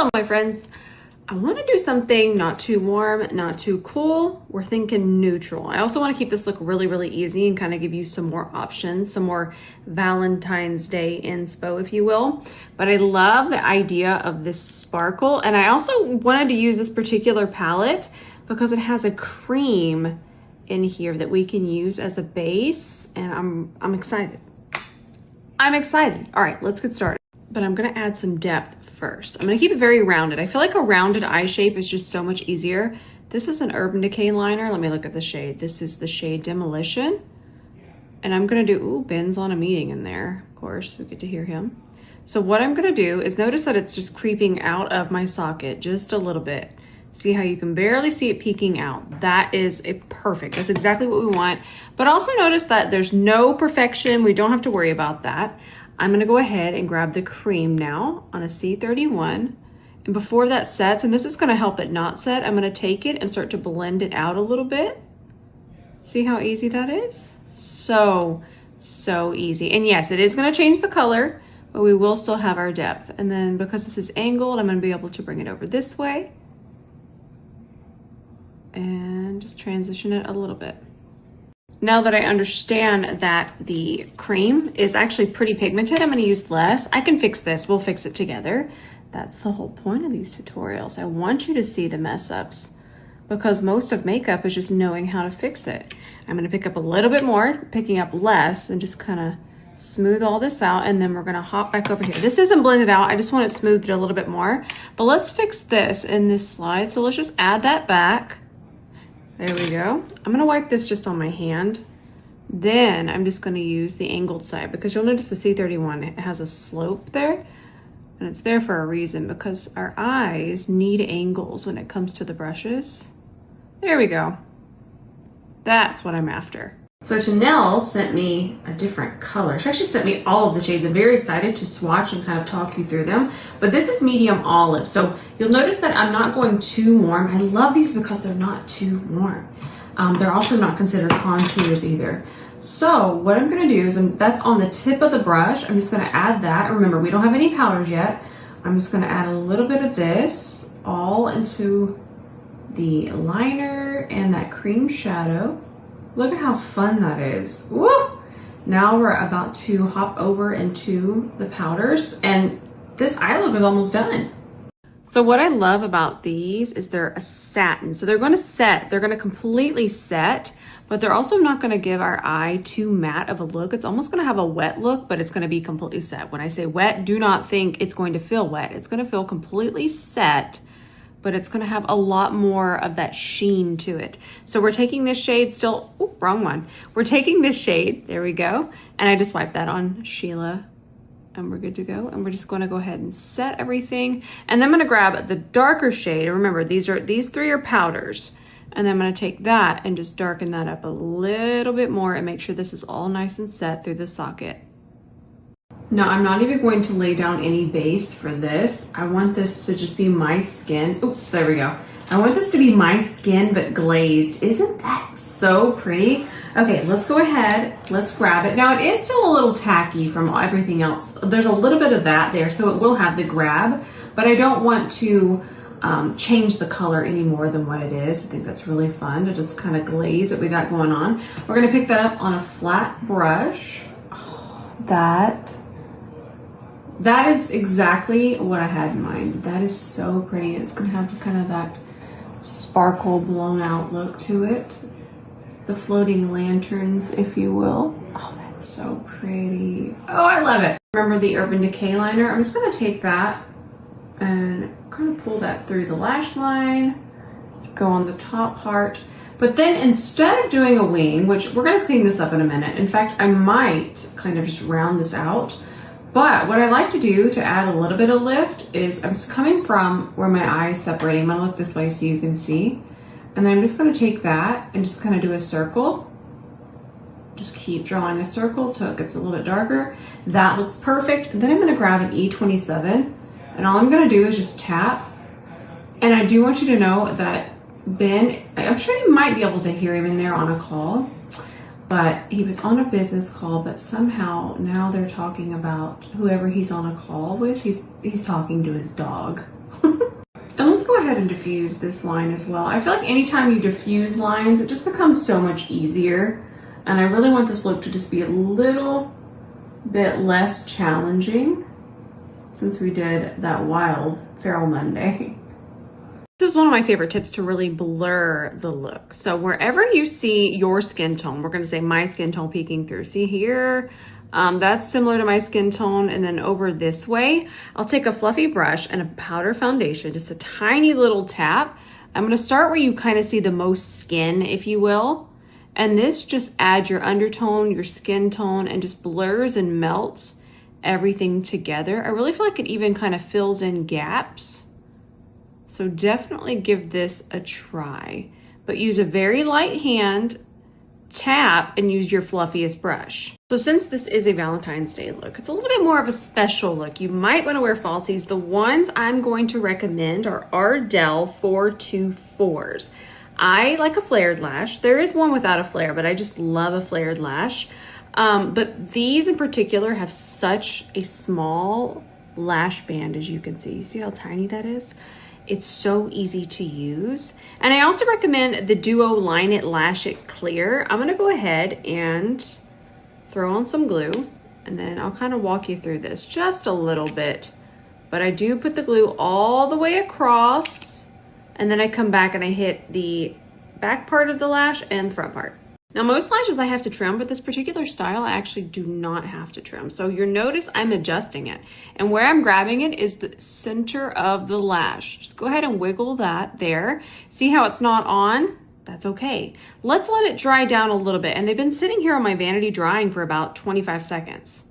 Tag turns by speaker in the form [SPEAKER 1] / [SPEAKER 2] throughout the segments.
[SPEAKER 1] Hello, my friends. I want to do something not too warm, not too cool. We're thinking neutral. I also want to keep this look really, really easy and kind of give you some more options, some more Valentine's Day inspo, if you will. But I love the idea of this sparkle. And I also wanted to use this particular palette because it has a cream in here that we can use as a base. And I'm excited. I'm excited. All right, let's get started. But I'm gonna add some depth first. I'm gonna keep it very rounded. I feel like a rounded eye shape is just so much easier. This is an Urban Decay liner. Let me look at the shade. This is the shade Demolition. And I'm gonna do, ooh, Ben's on a meeting in there. Of course, we get to hear him. So what I'm gonna do is notice that it's just creeping out of my socket just a little bit. See how you can barely see it peeking out. That is perfect. That's exactly what we want. But also notice that there's no perfection. We don't have to worry about that. I'm gonna go ahead and grab the cream now on a C31. And before that sets, and this is gonna help it not set, I'm gonna take it and start to blend it out a little bit. See how easy that is? So easy. And yes, it is gonna change the color, but we will still have our depth. And then because this is angled, I'm gonna be able to bring it over this way and just transition it a little bit. Now that I understand that the cream is actually pretty pigmented, I'm gonna use less. I can fix this, we'll fix it together. That's the whole point of these tutorials. I want you to see the mess ups because most of makeup is just knowing how to fix it. I'm gonna pick up a little bit more, picking up less, and just kind of smooth all this out, and then we're gonna hop back over here. This isn't blended out, I just want it smoothed a little bit more. But let's fix this in this slide. So let's just add that back. There we go. I'm gonna wipe this just on my hand. Then I'm just gonna use the angled side because you'll notice the C31, it has a slope there. And it's there for a reason because our eyes need angles when it comes to the brushes. There we go. That's what I'm after. So Chanel sent me a different color. She actually sent me all of the shades. I'm very excited to swatch and kind of talk you through them. But this is medium olive. So you'll notice that I'm not going too warm. I love these because they're not too warm. They're also not considered contours either. So what I'm gonna do is, that's on the tip of the brush. I'm just gonna add that. Remember, we don't have any powders yet. I'm just gonna add a little bit of this all into the liner and that cream shadow. Look at how fun that is. Woo! Now we're about to hop over into the powders, and this eye look is almost done. So what I love about these is they're a satin. So they're gonna set, they're gonna completely set, but they're also not gonna give our eye too matte of a look. It's almost gonna have a wet look, but it's gonna be completely set. When I say wet, do not think it's going to feel wet. It's gonna feel completely set, but it's gonna have a lot more of that sheen to it. So we're taking this shade still, ooh, wrong one. We're taking this shade, there we go. And I just wiped that on Sheila and we're good to go. And we're just gonna go ahead and set everything. And then I'm gonna grab the darker shade. Remember, these three are powders. And then I'm gonna take that and just darken that up a little bit more and make sure this is all nice and set through the socket. Now, I'm not even going to lay down any base for this. I want this to just be my skin. Oops, there we go. I want this to be my skin, but glazed. Isn't that so pretty? Okay, let's go ahead. Let's grab it. Now, it is still a little tacky from everything else. There's a little bit of that there, so it will have the grab, but I don't want to change the color any more than what it is. I think that's really fun to just kind of glaze what we got going on. We're gonna pick that up on a flat brush. Oh, that is exactly what I had in mind. That is so pretty. It's gonna have kind of that sparkle blown out look to it. The floating lanterns, if you will. Oh, that's so pretty. Oh, I love it. Remember the Urban Decay liner? I'm just gonna take that and kind of pull that through the lash line, go on the top part. But then instead of doing a wing, which we're gonna clean this up in a minute. In fact, I might kind of just round this out. But what I like to do to add a little bit of lift is I'm coming from where my eye is separating. I'm gonna look this way so you can see. And then I'm just gonna take that and just kind of do a circle. Just keep drawing a circle till it gets a little bit darker. That looks perfect. Then I'm gonna grab an E27 and all I'm gonna do is just tap. And I do want you to know that Ben, I'm sure you might be able to hear him in there on a call. But he was on a business call, but somehow now they're talking about whoever he's on a call with, he's talking to his dog. And let's go ahead and diffuse this line as well. I feel like anytime you diffuse lines, it just becomes so much easier. And I really want this look to just be a little bit less challenging since we did that wild Feral Monday. This is one of my favorite tips to really blur the look. So wherever you see your skin tone, we're gonna say my skin tone peeking through. See here? That's similar to my skin tone. And then over this way, I'll take a fluffy brush and a powder foundation, just a tiny little tap. I'm gonna start where you kind of see the most skin, if you will. And this just adds your undertone, your skin tone, and just blurs and melts everything together. I really feel like it even kind of fills in gaps. So definitely give this a try, but use a very light hand, tap, and use your fluffiest brush. So since this is a Valentine's Day look, it's a little bit more of a special look. You might want to wear falsies. The ones I'm going to recommend are Ardell 424s. I like a flared lash. There is one without a flare, but I just love a flared lash. But these in particular have such a small lash band, as you can see. You see how tiny that is? It's so easy to use. And I also recommend the Duo Line It Lash It Clear. I'm gonna go ahead and throw on some glue, and then I'll kind of walk you through this just a little bit. But I do put the glue all the way across, and then I come back and I hit the back part of the lash and front part. Now, most lashes I have to trim, but this particular style I actually do not have to trim. So you'll notice I'm adjusting it. And where I'm grabbing it is the center of the lash. Just go ahead and wiggle that there. See how it's not on? That's okay. Let's let it dry down a little bit. And they've been sitting here on my vanity drying for about 25 seconds.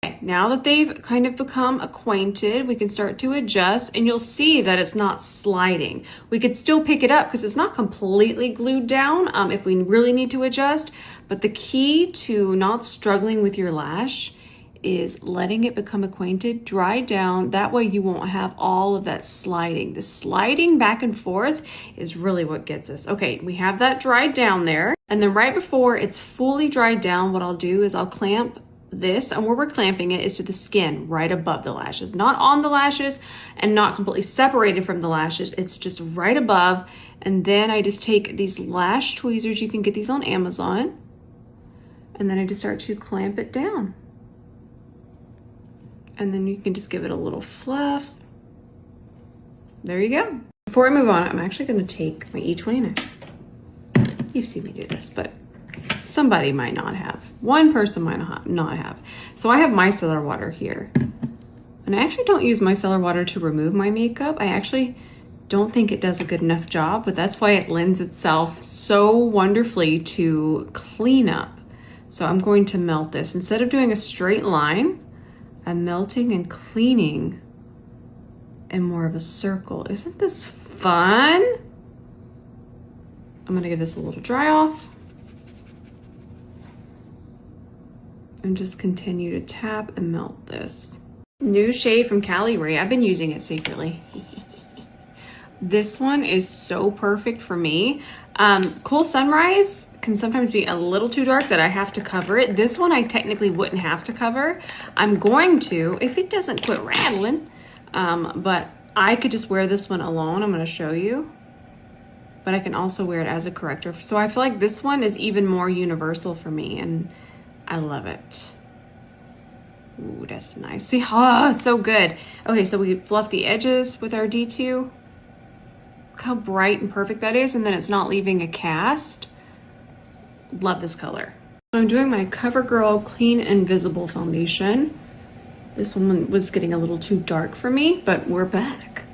[SPEAKER 1] Okay, now that they've kind of become acquainted, we can start to adjust, and you'll see that it's not sliding. We could still pick it up because it's not completely glued down if we really need to adjust. But the key to not struggling with your lash is letting it become acquainted, dry down. That way you won't have all of that sliding. The sliding back and forth is really what gets us. Okay, we have that dried down there. And then right before it's fully dried down, what I'll do is I'll clamp this, and where we're clamping it is to the skin right above the lashes, not on the lashes and not completely separated from the lashes. It's just right above. And then I just take these lash tweezers. You can get these on Amazon. And then I just start to clamp it down. And then you can just give it a little fluff. There you go. Before I move on, I'm actually going to take my E29. You've seen me do this, but somebody might not have. One person might not have. So I have micellar water here. And I actually don't use micellar water to remove my makeup. I actually don't think it does a good enough job, but that's why it lends itself so wonderfully to clean up. So I'm going to melt this. Instead of doing a straight line, I'm melting and cleaning in more of a circle. Isn't this fun? I'm gonna give this a little dry off. And just continue to tap and melt this. New shade from 𝗕𝗘𝗧𝗬. I've been using it secretly. This one is so perfect for me. Cool Sunrise can sometimes be a little too dark that I have to cover it. This one I technically wouldn't have to cover. I'm going to, if it doesn't quit rattling, but I could just wear this one alone. I'm gonna show you. But I can also wear it as a corrector. So I feel like this one is even more universal for me, and I love it. Ooh, that's nice. See, oh, it's so good. Okay, so we fluff the edges with our D2. Look how bright and perfect that is, and then it's not leaving a cast. Love this color. So I'm doing my CoverGirl Clean Invisible Foundation. This one was getting a little too dark for me, but we're back.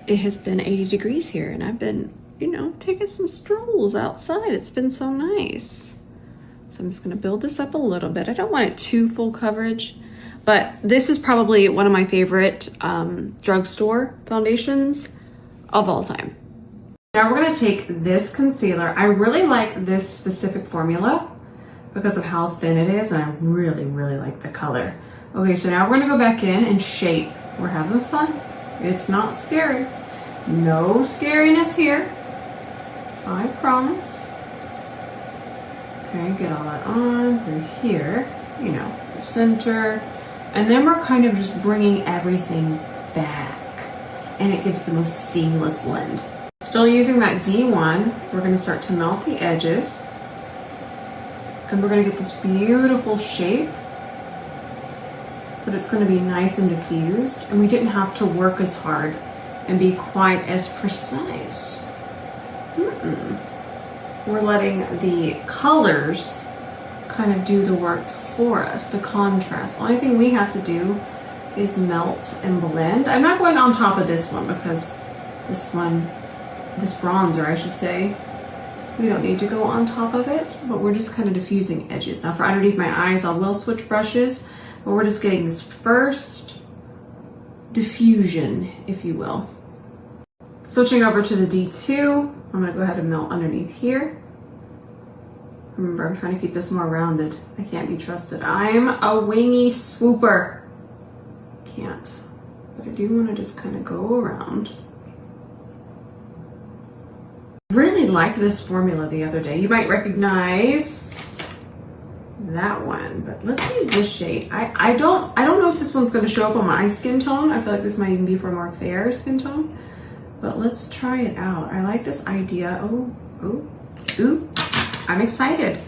[SPEAKER 1] It has been 80 degrees here, and I've been, you know, taking some strolls outside. It's been so nice. So I'm just gonna build this up a little bit. I don't want it too full coverage, but this is probably one of my favorite drugstore foundations of all time. Now we're gonna take this concealer. I really like this specific formula because of how thin it is, and I really, really like the color. Okay, so now we're gonna go back in and shape. We're having fun. It's not scary. No scariness here. I promise. Okay, get all that on through here, you know, the center. And then we're kind of just bringing everything back. and it gives the most seamless blend. Still using that D1, we're gonna start to melt the edges, and we're gonna get this beautiful shape, but it's gonna be nice and diffused, and we didn't have to work as hard and be quite as precise. We're letting the colors kind of do the work for us, the contrast. The only thing we have to do is melt and blend. I'm not going on top of this one because this bronzer, I should say, we don't need to go on top of it, but we're just kind of diffusing edges. Now for underneath my eyes, I will switch brushes, but we're just getting this first diffusion, if you will. Switching over to the D2, I'm gonna go ahead and melt underneath here. Remember, I'm trying to keep this more rounded. I can't be trusted. I'm a wingy swooper. Can't, but I do want to just kind of go around. Really like this formula the other day. You might recognize that one, but let's use this shade. I don't know if this one's going to show up on my skin tone. I feel like this might even be for a more fair skin tone, but let's try it out. I like this idea. Ooh, I'm excited.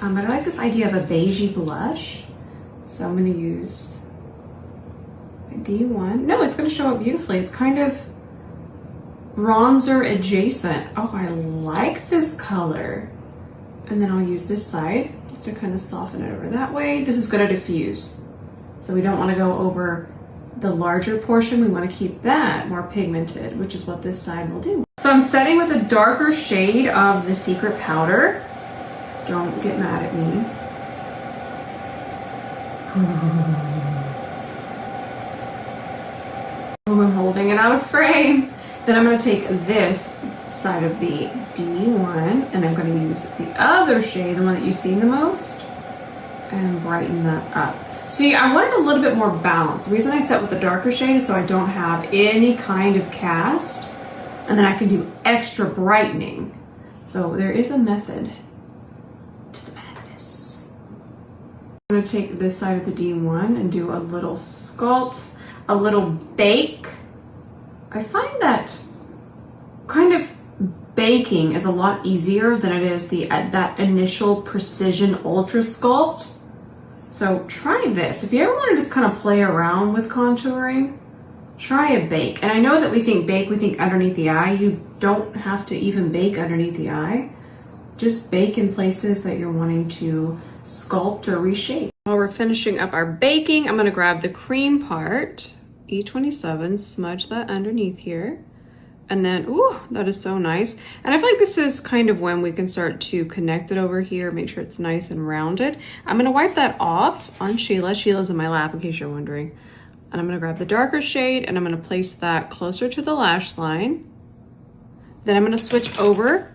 [SPEAKER 1] But I like this idea of a beigey blush. So I'm going to use a D1. No, it's going to show up beautifully. It's kind of bronzer adjacent. Oh, I like this color. And then I'll use this side just to kind of soften it over that way. This is going to diffuse. So we don't want to go over the larger portion. We want to keep that more pigmented, which is what this side will do. So I'm setting with a darker shade of the Secret Powder. Don't get mad at me. Oh, I'm holding it out of frame. Then I'm going to take this side of the D1 and I'm going to use the other shade, the one that you've seen the most, and brighten that up. See, I wanted a little bit more balance. The reason I set with the darker shade is so I don't have any kind of cast, and then I can do extra brightening. So there is a method to the madness. I'm going to take this side of the D1 and do a little sculpt, a little bake. I find that kind of baking is a lot easier than it is that initial precision ultra sculpt. So try this. If you ever want to just kind of play around with contouring, try a bake. And I know that we think bake, we think underneath the eye. You don't have to even bake underneath the eye. Just bake in places that you're wanting to sculpt or reshape. While we're finishing up our baking, I'm going to grab the cream part, E27, smudge that underneath here. And then, ooh, that is so nice. And I feel like this is kind of when we can start to connect it over here, make sure it's nice and rounded. I'm gonna wipe that off on Sheila. Sheila's in my lap, in case you're wondering. And I'm gonna grab the darker shade and I'm gonna place that closer to the lash line. Then I'm gonna switch over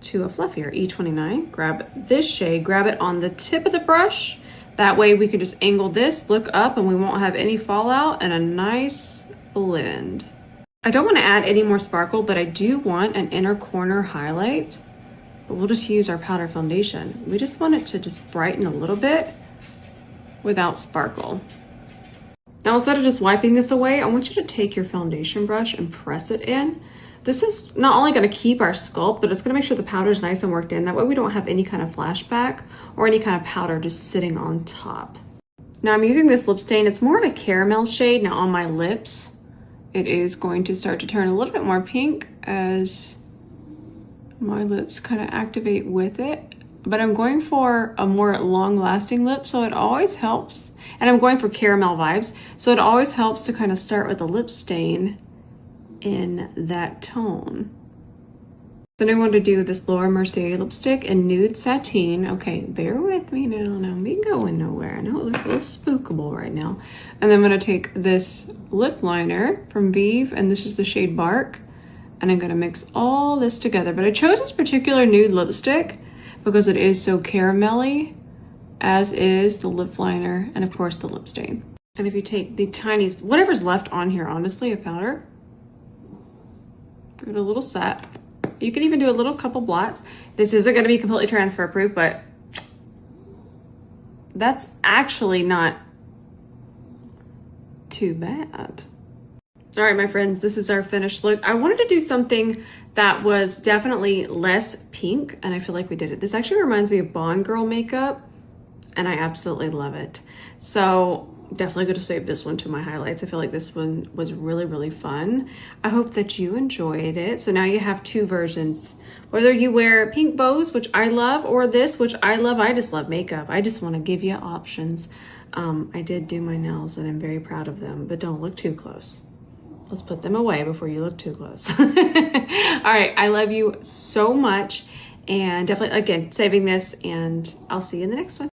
[SPEAKER 1] to a fluffier, E29. Grab this shade, grab it on the tip of the brush. That way we can just angle this, look up, and we won't have any fallout, and a nice blend. I don't want to add any more sparkle, but I do want an inner corner highlight, but we'll just use our powder foundation. We just want it to just brighten a little bit without sparkle. Now, instead of just wiping this away, I want you to take your foundation brush and press it in. This is not only going to keep our sculpt, but it's going to make sure the powder is nice and worked in. That way we don't have any kind of flashback or any kind of powder just sitting on top. Now I'm using this lip stain. It's more of a caramel shade. Now on my lips, it is going to start to turn a little bit more pink as my lips kind of activate with it. But I'm going for a more long-lasting lip, so it always helps. And I'm going for caramel vibes, so it always helps to kind of start with a lip stain in that tone. Then I want to do this Laura Mercier lipstick in Nude Sateen. Okay, bear with me now. Now I'm going nowhere. I know it looks a little spookable right now. And then I'm going to take this lip liner from Beige, and this is the shade Bark. And I'm going to mix all this together. But I chose this particular nude lipstick because it is so caramelly, as is the lip liner and of course the lip stain. And if you take the tiniest, whatever's left on here, honestly, of powder, give it a little set. You can even do a little couple blots. This isn't going to be completely transfer proof, but that's actually not too bad. All right, my friends, this is our finished look. I wanted to do something that was definitely less pink, and I feel like we did it. This actually reminds me of Bond Girl makeup, and I absolutely love it. So definitely going to save this one to my highlights. I feel like this one was really, really fun. I hope that you enjoyed it. So now you have two versions. Whether you wear pink bows, which I love, or this, which I love, I just love makeup. I just want to give you options. I did do my nails, and I'm very proud of them, but don't look too close. Let's put them away before you look too close. All right, I love you so much, and definitely, again, saving this, and I'll see you in the next one.